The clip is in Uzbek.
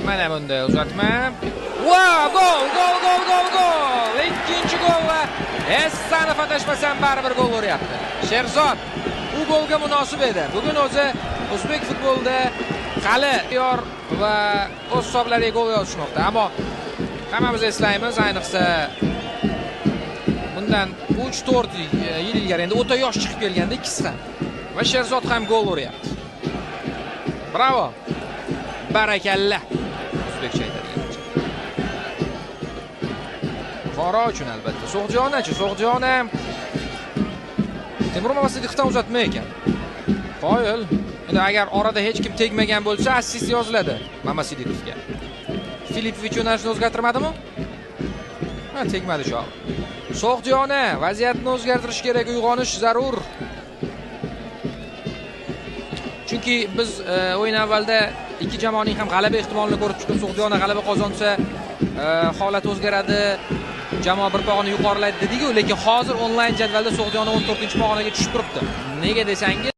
Mana bunda uzatma. Va, gol, gol, gol, gol, gol. Ikkinchi gol va Essani fatashmasam baribir gol uryapti. Sherzod bu golga munosib edi. Bugun o'zi o'zbek futbolida qali yor va o'z hisoblariga gol yozishmoqda. Ammo hammamiz eslaymiz, ayniqsa bundan 3-4 yil ilgari endi o'ta yosh chiqib kelganda ikkisi ham. Va Sherzod ham gol uryapti. Bravo. Barakalla. O'zbekcha aytadigancha. Qora uchun albatta. So'g'jon-chi, So'g'jon ham Temur Mamasidiqdan uzatma ekan. Qoyil. Endi agar orada hech kim tegmagan bo'lsa, assist yoziladi Mamasidiqovga. Filipovich yo'nalishni o'zgartirmadimi? Ha, tegmadi shu. So'g'jona, vaziyatni o'zgartirish kerak, uyg'onish zarur. Chunki biz o'yin avvalda ikki jamoaning ham g'alaba ehtimolini ko'rib chiqib, So'g'jona g'alaba qozonsa, holat o'zgaradi, jamoa bir pog'ona yuqorilaydi dedik-ku, lekin hozir onlayn jadvalda So'g'jona 14-pog'onaga tushib turibdi. Nega desangiz